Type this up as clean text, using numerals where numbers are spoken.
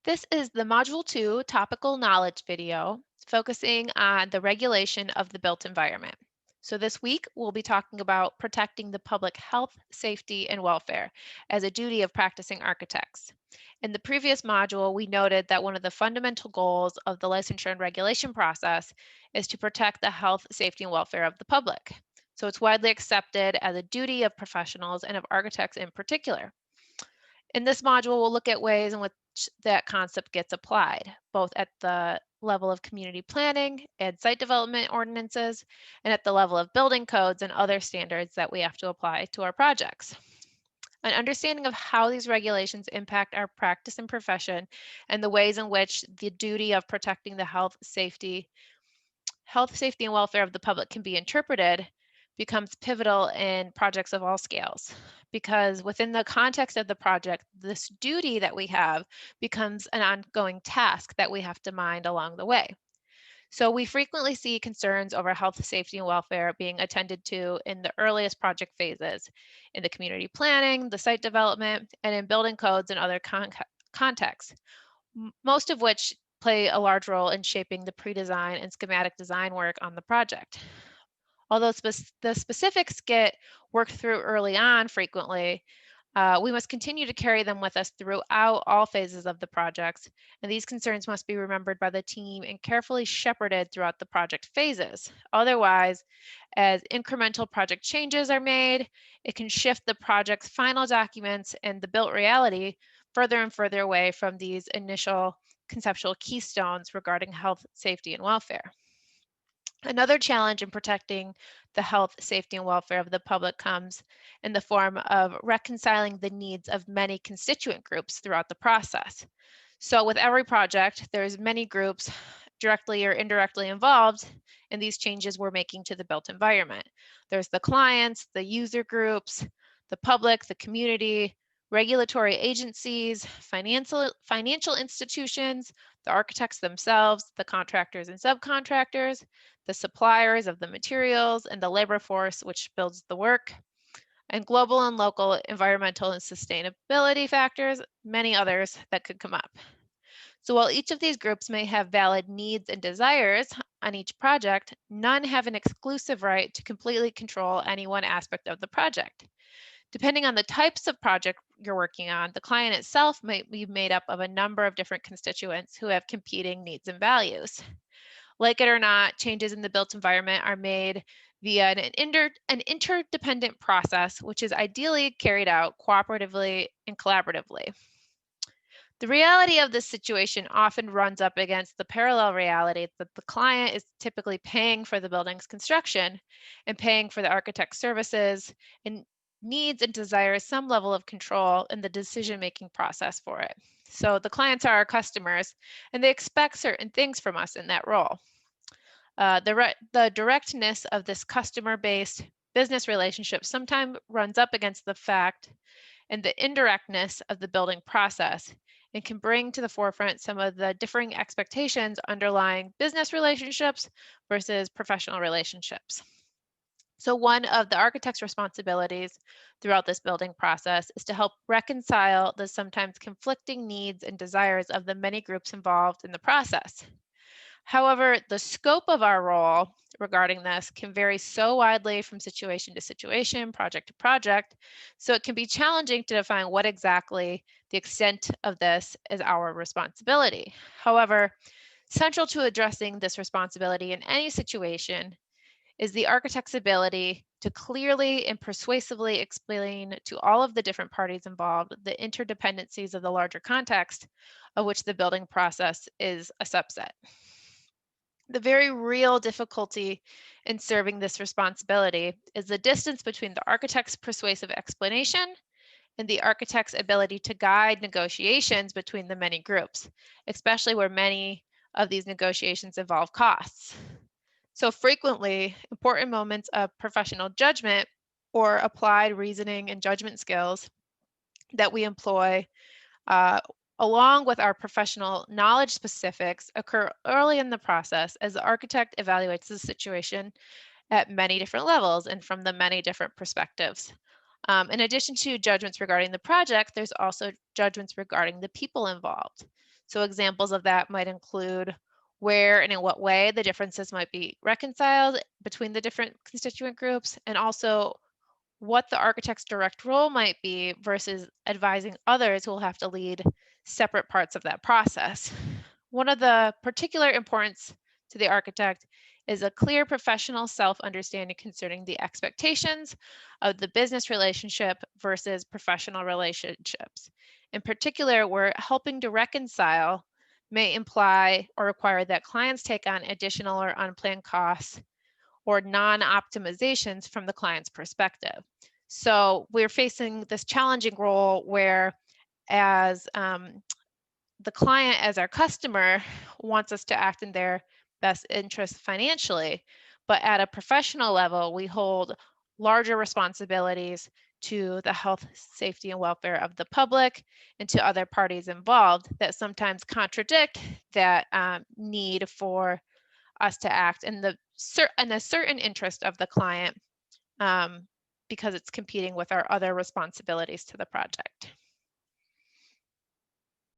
This is the Module 2 Topical Knowledge video focusing on the regulation of the built environment. So this week, we'll be talking about protecting the public health, safety, and welfare as a duty of practicing architects. In the previous module, we noted that one of the fundamental goals of the licensure and regulation process is to protect the health, safety, and welfare of the public. So it's widely accepted as a duty of professionals and of architects in particular. In this module, we'll look at ways in which that concept gets applied, both at the level of community planning and site development ordinances, and at the level of building codes and other standards that we have to apply to our projects. An understanding of how these regulations impact our practice and profession and the ways in which the duty of protecting the health, safety, and welfare of the public can be interpreted becomes pivotal in projects of all scales. Because within the context of the project, this duty that we have becomes an ongoing task that we have to mind along the way. So we frequently see concerns over health, safety, and welfare being attended to in the earliest project phases, in the community planning, the site development, and in building codes and other contexts, most of which play a large role in shaping the pre-design and schematic design work on the project. Although the specifics get worked through early on frequently, we must continue to carry them with us throughout all phases of the projects, and these concerns must be remembered by the team and carefully shepherded throughout the project phases. Otherwise, as incremental project changes are made, it can shift the project's final documents and the built reality further and further away from these initial conceptual keystones regarding health, safety, and welfare. Another challenge in protecting the health, safety, and welfare of the public comes in the form of reconciling the needs of many constituent groups throughout the process. So with every project, there's many groups directly or indirectly involved in these changes we're making to the built environment. There's the clients, the user groups, the public, the community, regulatory agencies, financial institutions, the architects themselves, the contractors and subcontractors, the suppliers of the materials, and the labor force which builds the work, and global and local environmental and sustainability factors, many others that could come up. So while each of these groups may have valid needs and desires on each project, none have an exclusive right to completely control any one aspect of the project. Depending on the types of project you're working on, the client itself might be made up of a number of different constituents who have competing needs and values. Like it or not, changes in the built environment are made via an interdependent process, which is ideally carried out cooperatively and collaboratively. The reality of this situation often runs up against the parallel reality that the client is typically paying for the building's construction and paying for the architect's services and needs and desires some level of control in the decision-making process for it. So the clients are our customers and they expect certain things from us in that role. The directness of this customer-based business relationship sometimes runs up against the fact and the indirectness of the building process and can bring to the forefront some of the differing expectations underlying business relationships versus professional relationships. So one of the architect's responsibilities throughout this building process is to help reconcile the sometimes conflicting needs and desires of the many groups involved in the process. However, the scope of our role regarding this can vary so widely from situation to situation, project to project, so it can be challenging to define what exactly the extent of this is our responsibility. However, central to addressing this responsibility in any situation is the architect's ability to clearly and persuasively explain to all of the different parties involved the interdependencies of the larger context of which the building process is a subset. The very real difficulty in serving this responsibility is the distance between the architect's persuasive explanation and the architect's ability to guide negotiations between the many groups, especially where many of these negotiations involve costs. So frequently, important moments of professional judgment or applied reasoning and judgment skills that we employ along with our professional knowledge specifics occur early in the process as the architect evaluates the situation at many different levels and from the many different perspectives. In addition to judgments regarding the project, there's also judgments regarding the people involved. So examples of that might include where and in what way the differences might be reconciled between the different constituent groups, and also what the architect's direct role might be versus advising others who will have to lead separate parts of that process. One of the particular importance to the architect is a clear professional self-understanding concerning the expectations of the business relationship versus professional relationships. In particular, where helping to reconcile may imply or require that clients take on additional or unplanned costs or non-optimizations from the client's perspective. So we're facing this challenging role where as the client, as our customer, wants us to act in their best interest financially, but at a professional level, we hold larger responsibilities to the health, safety, and welfare of the public and to other parties involved that sometimes contradict that need for us to act in a certain interest of the client, um, because it's competing with our other responsibilities to the project.